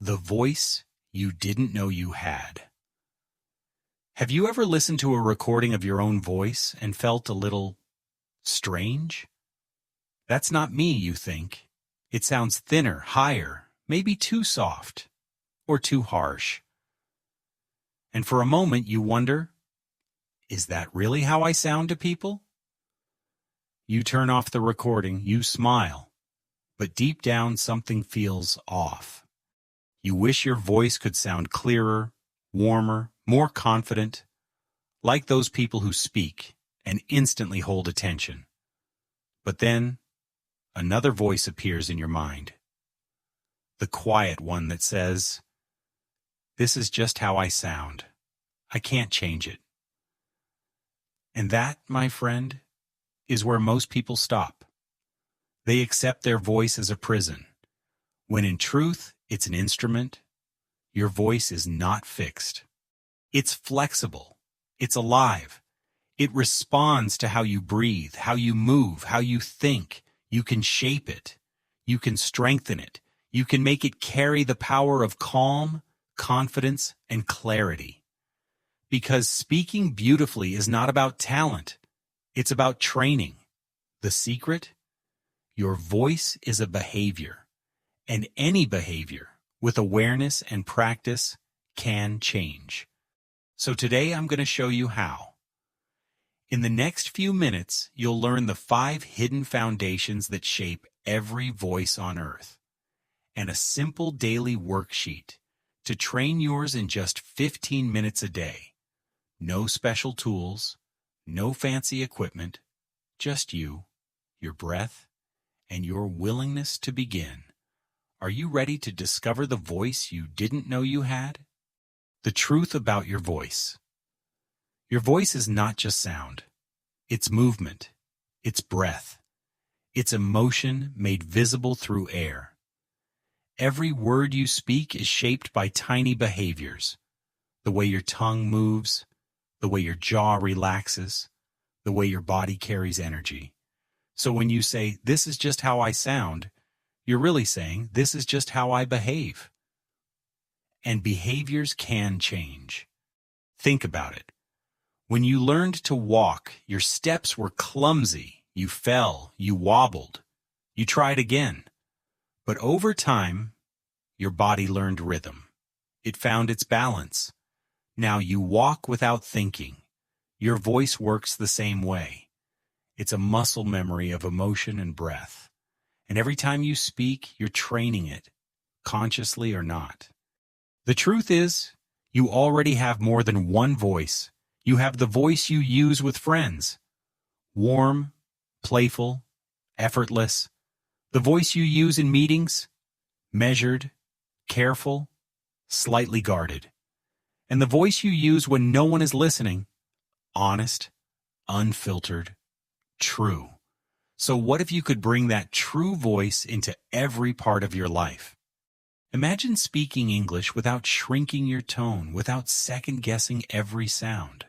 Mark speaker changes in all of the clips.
Speaker 1: The voice you didn't know you had. Have you ever listened to a recording of your own voice and felt a little strange? That's not me, you think. It sounds thinner, higher, maybe too soft, or too harsh. And for a moment you wonder, is that really how I sound to people? You turn off the recording, you smile, but deep down something feels off. You wish your voice could sound clearer, warmer, more confident, like those people who speak and instantly hold attention. But then, another voice appears in your mind. The quiet one that says, "This is just how I sound. I can't change it." And that, my friend, is where most people stop. They accept their voice as a prison, when in truth, it's an instrument. Your voice is not fixed. It's flexible. It's alive. It responds to how you breathe, how you move, how you think. You can shape it. You can strengthen it. You can make it carry the power of calm, confidence, and clarity. Because speaking beautifully is not about talent. It's about training. The secret? Your voice is a behavior. And any behavior, with awareness and practice, can change. So today I'm going to show you how. In the next few minutes, you'll learn the 5 hidden foundations that shape every voice on earth, and a simple daily worksheet to train yours in just 15 minutes a day. No special tools, no fancy equipment, just you, your breath, and your willingness to begin. Are you ready to discover the voice you didn't know you had? The truth about your voice. Your voice is not just sound. It's movement. It's breath. It's emotion made visible through air. Every word you speak is shaped by tiny behaviors. The way your tongue moves, the way your jaw relaxes, the way your body carries energy. So when you say, "This is just how I sound," you're really saying, "This is just how I behave." And behaviors can change. Think about it. When you learned to walk, your steps were clumsy. You fell, you wobbled, you tried again. But over time, your body learned rhythm. It found its balance. Now you walk without thinking. Your voice works the same way. It's a muscle memory of emotion and breath. And every time you speak, you're training it, consciously or not. The truth is, you already have more than one voice. You have the voice you use with friends. Warm, playful, effortless. The voice you use in meetings. Measured, careful, slightly guarded. And the voice you use when no one is listening. Honest, unfiltered, true. So what if you could bring that true voice into every part of your life? Imagine speaking English without shrinking your tone, without second-guessing every sound.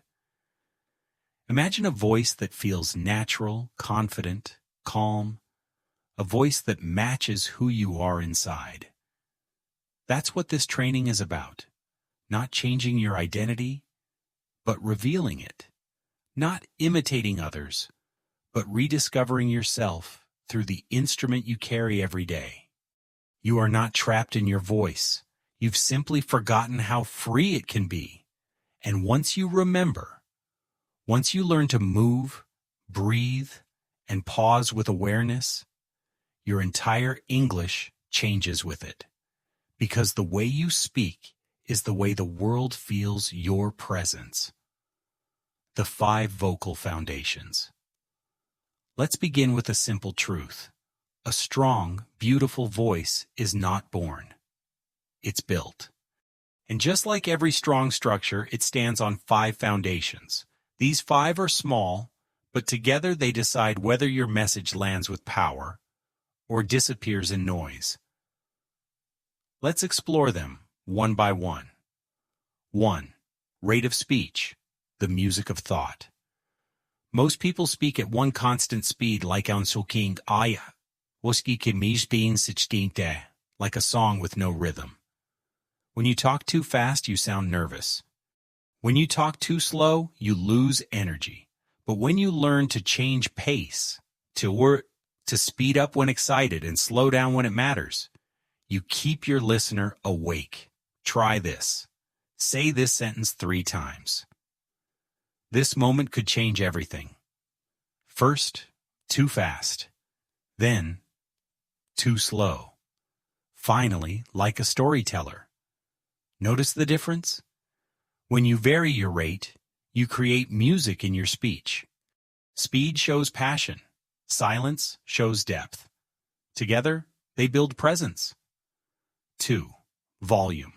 Speaker 1: Imagine a voice that feels natural, confident, calm, a voice that matches who you are inside. That's what this training is about. Not changing your identity, but revealing it. Not imitating others, but rediscovering yourself through the instrument you carry every day. You are not trapped in your voice. You've simply forgotten how free it can be. And once you remember, once you learn to move, breathe, and pause with awareness, your entire English changes with it. Because the way you speak is the way the world feels your presence. The 5 vocal foundations. Let's begin with a simple truth. A strong, beautiful voice is not born. It's built. And just like every strong structure, it stands on 5 foundations. These 5 are small, but together they decide whether your message lands with power or disappears in noise. Let's explore them one by one. 1. Rate of speech, the music of thought. Most people speak at one constant speed like on soking aya, like a song with no rhythm. When you talk too fast, you sound nervous. When you talk too slow, you lose energy. But when you learn to change pace, to speed up when excited and slow down when it matters, you keep your listener awake. Try this. Say this sentence 3 times. This moment could change everything. First, too fast. Then, too slow. Finally, like a storyteller. Notice the difference? When you vary your rate, you create music in your speech. Speed shows passion. Silence shows depth. Together, they build presence. 2. Volume.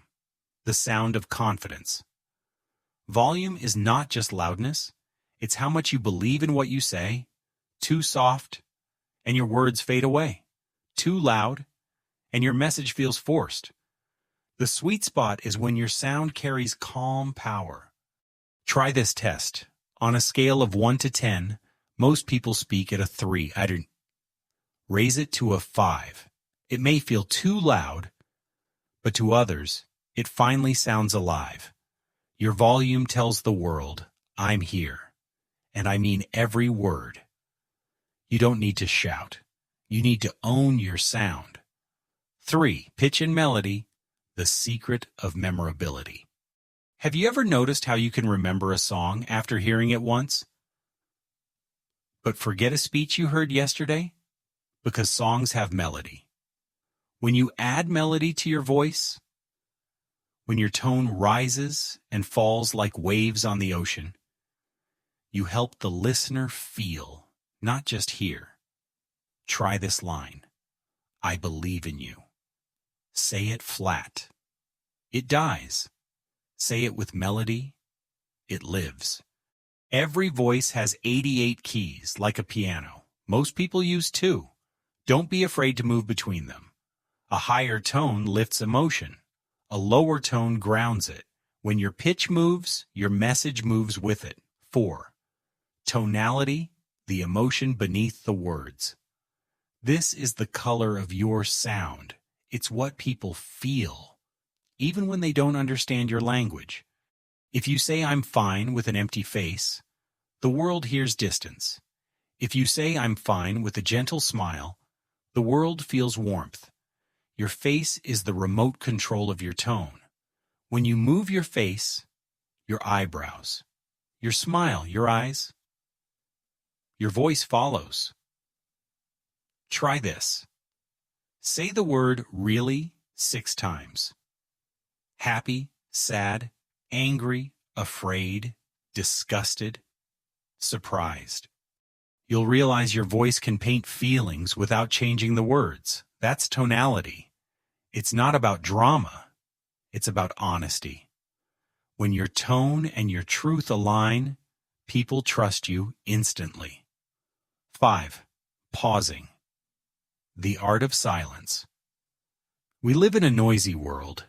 Speaker 1: The sound of confidence. Volume is not just loudness. It's how much you believe in what you say. Too soft, and your words fade away. Too loud, and your message feels forced. The sweet spot is when your sound carries calm power. Try this test. On a scale of 1 to 10, most people speak at a 3. Raise it to a 5. It may feel too loud, but to others, it finally sounds alive. Your volume tells the world, I'm here, and I mean every word. You don't need to shout. You need to own your sound. 3. Pitch and melody, the secret of memorability. Have you ever noticed how you can remember a song after hearing it once, but forget a speech you heard yesterday? Because songs have melody. When you add melody to your voice, when your tone rises and falls like waves on the ocean, you help the listener feel, not just hear. Try this line. I believe in you. Say it flat. It dies. Say it with melody. It lives. Every voice has 88 keys, like a piano. Most people use 2. Don't be afraid to move between them. A higher tone lifts emotion. A lower tone grounds it. When your pitch moves, your message moves with it. 4. Tonality, the emotion beneath the words. This is the color of your sound. It's what people feel, even when they don't understand your language. If you say I'm fine with an empty face, the world hears distance. If you say I'm fine with a gentle smile, the world feels warmth. Your face is the remote control of your tone. When you move your face, your eyebrows, your smile, your eyes, your voice follows. Try this. Say the word really 6 times. Happy, sad, angry, afraid, disgusted, surprised. You'll realize your voice can paint feelings without changing the words. That's tonality. It's not about drama. It's about honesty. When your tone and your truth align, people trust you instantly. 5. Pausing. The art of silence. We live in a noisy world.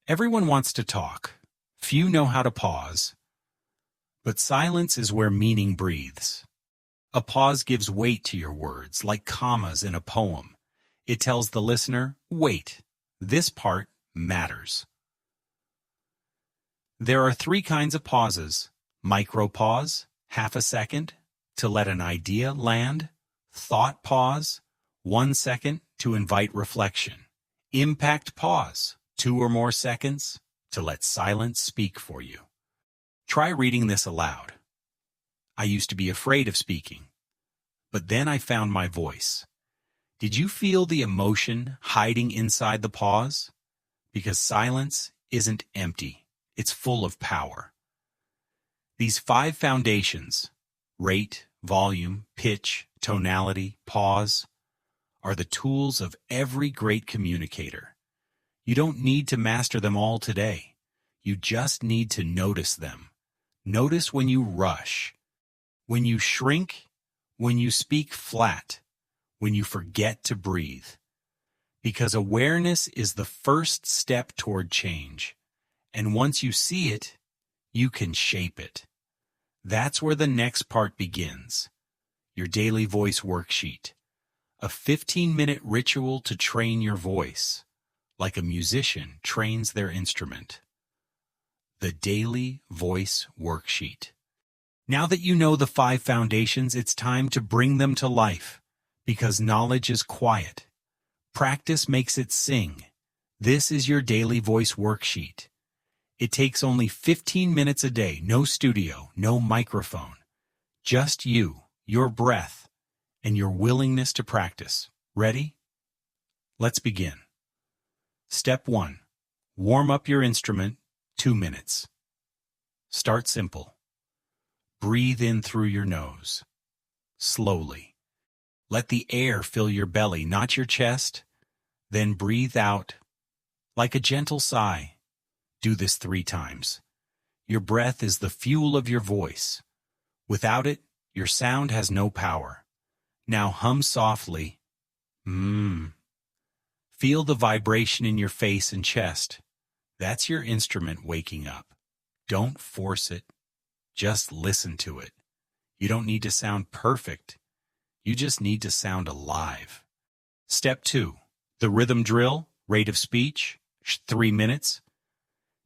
Speaker 1: Everyone wants to talk. Few know how to pause. But silence is where meaning breathes. A pause gives weight to your words, like commas in a poem. It tells the listener, wait, this part matters. There are 3 kinds of pauses. Micro-pause, half a second, to let an idea land. Thought pause, 1 second, to invite reflection. Impact pause, 2 or more seconds, to let silence speak for you. Try reading this aloud. I used to be afraid of speaking, but then I found my voice. Did you feel the emotion hiding inside the pause? Because silence isn't empty. It's full of power. These 5 foundations, rate, volume, pitch, tonality, pause, are the tools of every great communicator. You don't need to master them all today. You just need to notice them. Notice when you rush, when you shrink, when you speak flat, when you forget to breathe. Because awareness is the first step toward change. And once you see it, you can shape it. That's where the next part begins. Your daily voice worksheet. A 15-minute ritual to train your voice. like a musician trains their instrument. The Daily Voice Worksheet. Now that you know the 5 foundations, it's time to bring them to life, because knowledge is quiet. Practice makes it sing. This is your Daily Voice Worksheet. It takes only 15 minutes a day, no studio, no microphone. Just you, your breath, and your willingness to practice. Ready? Let's begin. Step 1. Warm up your instrument, 2 minutes. Start simple. Breathe in through your nose. Slowly. Let the air fill your belly, not your chest. Then breathe out like a gentle sigh. Do this 3 times. Your breath is the fuel of your voice. Without it, your sound has no power. Now hum softly. Feel the vibration in your face and chest. That's your instrument waking up. Don't force it. Just listen to it. You don't need to sound perfect. You just need to sound alive. Step 2. The rhythm drill, rate of speech, 3 minutes.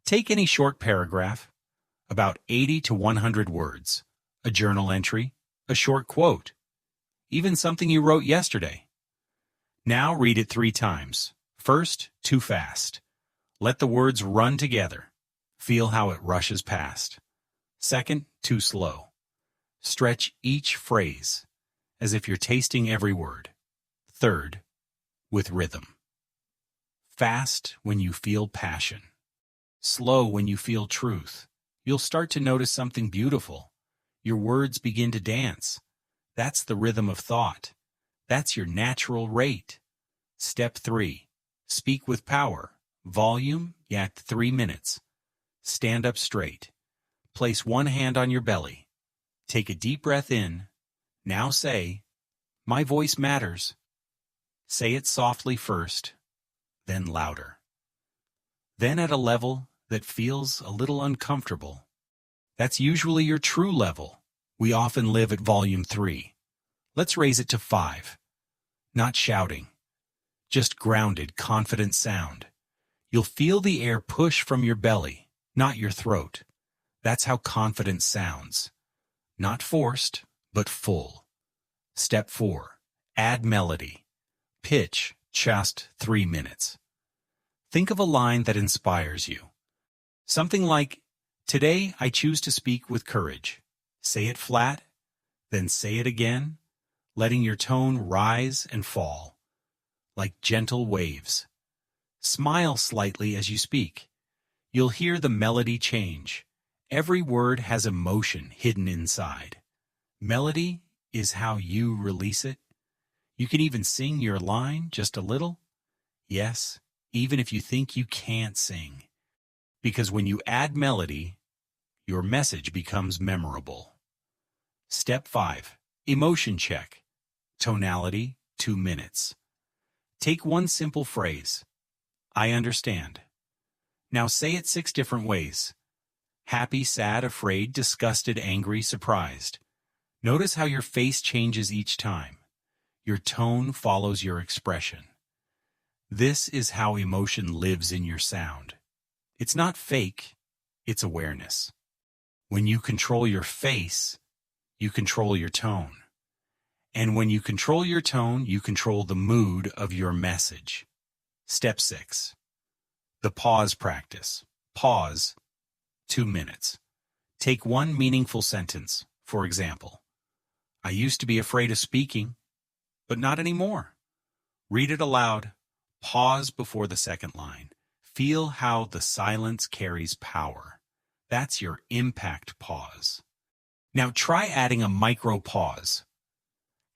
Speaker 1: Take any short paragraph, about 80 to 100 words, a journal entry, a short quote, even something you wrote yesterday. Now read it 3 times. First, too fast. Let the words run together. Feel how it rushes past. Second, too slow. Stretch each phrase, as if you're tasting every word. Third, with rhythm. Fast when you feel passion. Slow when you feel truth. You'll start to notice something beautiful. Your words begin to dance. That's the rhythm of thought. That's your natural rate. Step 3. Speak with power. Volume, 3 minutes. Stand up straight. Place one hand on your belly. Take a deep breath in. Now say, "My voice matters." Say it softly first, then louder. Then at a level that feels a little uncomfortable. That's usually your true level. We often live at volume 3. Let's raise it to 5. Not shouting, just grounded, confident sound. You'll feel the air push from your belly, not your throat. That's how confidence sounds. Not forced, but full. Step 4. Add melody. Pitch, just 3 minutes. Think of a line that inspires you. Something like, "Today I choose to speak with courage." Say it flat, then say it again, letting your tone rise and fall, like gentle waves. Smile slightly as you speak. You'll hear the melody change. Every word has emotion hidden inside. Melody is how you release it. You can even sing your line just a little. Yes, even if you think you can't sing. Because when you add melody, your message becomes memorable. Step 5. Emotion check. Tonality, 2 minutes. Take one simple phrase. "I understand." Now say it 6 different ways. Happy, sad, afraid, disgusted, angry, surprised. Notice how your face changes each time. Your tone follows your expression. This is how emotion lives in your sound. It's not fake, it's awareness. When you control your face, you control your tone. And when you control your tone, you control the mood of your message. Step 6. The pause practice. Pause, 2 minutes. Take one meaningful sentence. For example, "I used to be afraid of speaking, but not anymore." Read it aloud. Pause before the second line. Feel how the silence carries power. That's your impact pause. Now try adding a micro pause.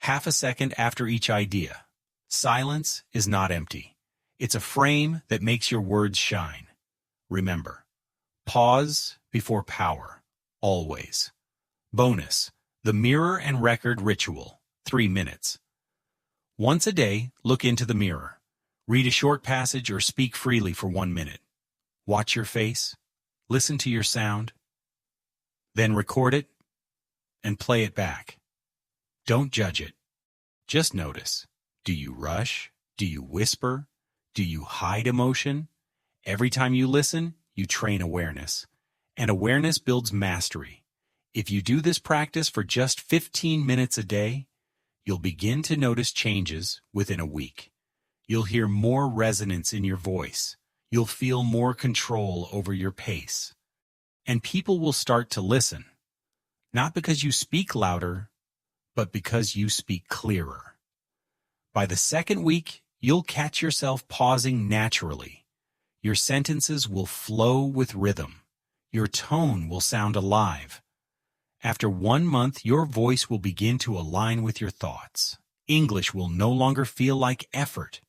Speaker 1: Half a second after each idea. Silence is not empty. It's a frame that makes your words shine. Remember, pause before power, always. Bonus, the mirror and record ritual, 3 minutes. Once a day, look into the mirror. Read a short passage or speak freely for 1 minute. Watch your face, listen to your sound, then record it and play it back. Don't judge it. Just notice. Do you rush? Do you whisper? Do you hide emotion? Every time you listen, you train awareness. And awareness builds mastery. If you do this practice for just 15 minutes a day, you'll begin to notice changes within a week. You'll hear more resonance in your voice. You'll feel more control over your pace. And people will start to listen, not because you speak louder, but because you speak clearer. By the second week, you'll catch yourself pausing naturally. Your sentences will flow with rhythm. Your tone will sound alive. After 1 month, your voice will begin to align with your thoughts. English will no longer feel like effort.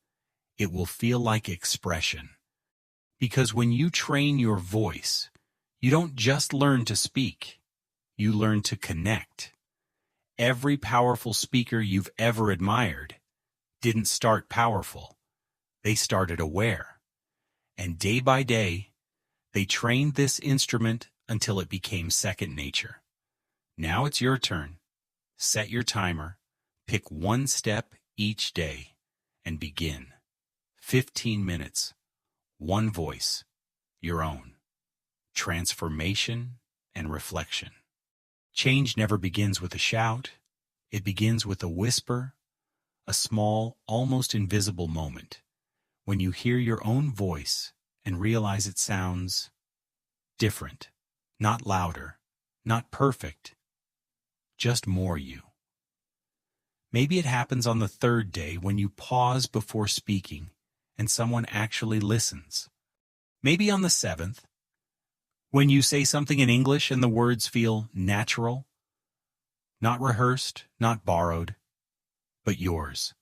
Speaker 1: It will feel like expression. Because when you train your voice, you don't just learn to speak. You learn to connect. Every powerful speaker you've ever admired didn't start powerful. They started aware. And day by day, they trained this instrument until it became second nature. Now it's your turn. Set your timer, pick one step each day, and begin. 15 minutes, one voice, your own. Transformation and reflection. Change never begins with a shout. It begins with a whisper, a small, almost invisible moment, when you hear your own voice and realize it sounds different, not louder, not perfect, just more you. Maybe it happens on the third day when you pause before speaking and someone actually listens. Maybe on the seventh, when you say something in English and the words feel natural, not rehearsed, not borrowed, but yours.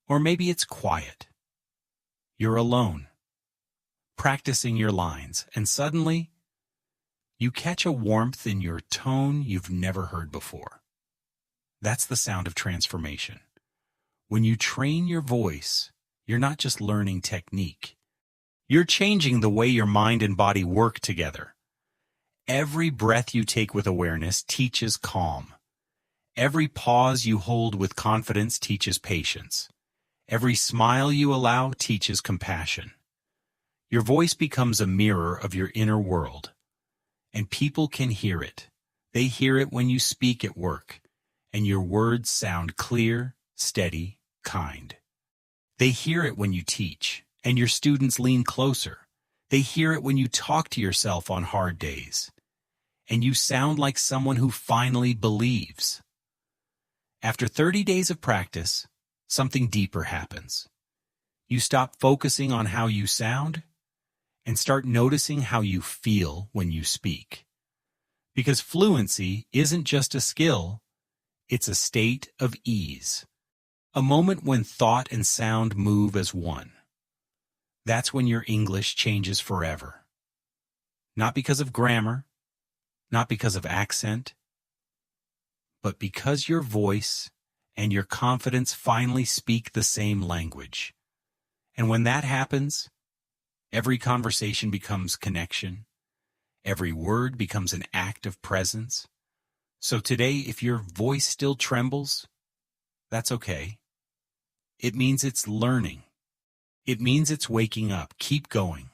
Speaker 1: Or maybe it's quiet. You're alone, practicing your lines, and suddenly you catch a warmth in your tone you've never heard before. That's the sound of transformation. When you train your voice, you're not just learning technique. You're changing the way your mind and body work together. Every breath you take with awareness teaches calm. Every pause you hold with confidence teaches patience. Every smile you allow teaches compassion. Your voice becomes a mirror of your inner world. And people can hear it. They hear it when you speak at work, and your words sound clear, steady, kind. They hear it when you teach, and your students lean closer. They hear it when you talk to yourself on hard days, and you sound like someone who finally believes. After 30 days of practice, something deeper happens. You stop focusing on how you sound and start noticing how you feel when you speak. Because fluency isn't just a skill, it's a state of ease. A moment when thought and sound move as one. That's when your English changes forever. Not because of grammar, not because of accent, but because your voice and your confidence finally speak the same language. And when that happens, every conversation becomes connection. Every word becomes an act of presence. So today, if your voice still trembles, that's okay. It means it's learning. It means it's waking up. Keep going.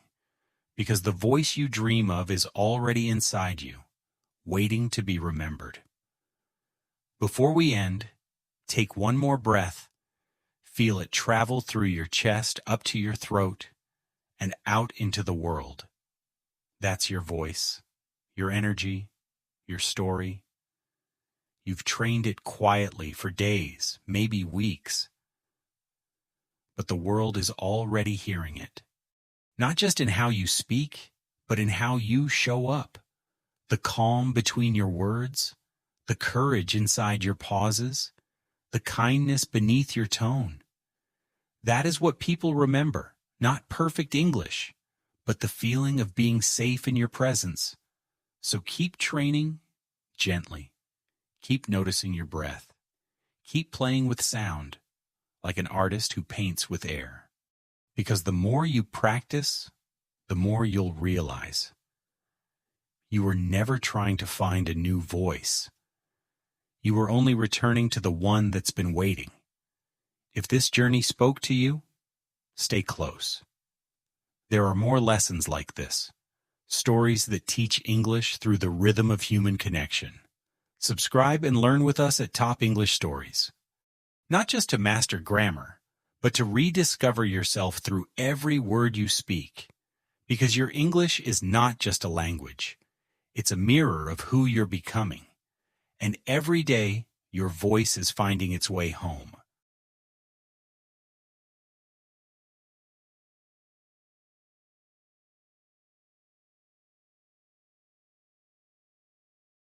Speaker 1: Because the voice you dream of is already inside you, waiting to be remembered. Before we end, take one more breath. Feel it travel through your chest up to your throat and out into the world. That's your voice, your energy, your story. You've trained it quietly for days, maybe weeks. But the world is already hearing it. Not just in how you speak, but in how you show up. The calm between your words, the courage inside your pauses, the kindness beneath your tone. That is what people remember, not perfect English, but the feeling of being safe in your presence. So keep training gently. Keep noticing your breath. Keep playing with sound, like an artist who paints with air. Because the more you practice, the more you'll realize. You were never trying to find a new voice. You were only returning to the one that's been waiting. If this journey spoke to you, stay close. There are more lessons like this. Stories that teach English through the rhythm of human connection. Subscribe and learn with us at Top English Stories. Not just to master grammar, but to rediscover yourself through every word you speak. Because your English is not just a language. It's a mirror of who you're becoming. And every day, your voice is finding its way home.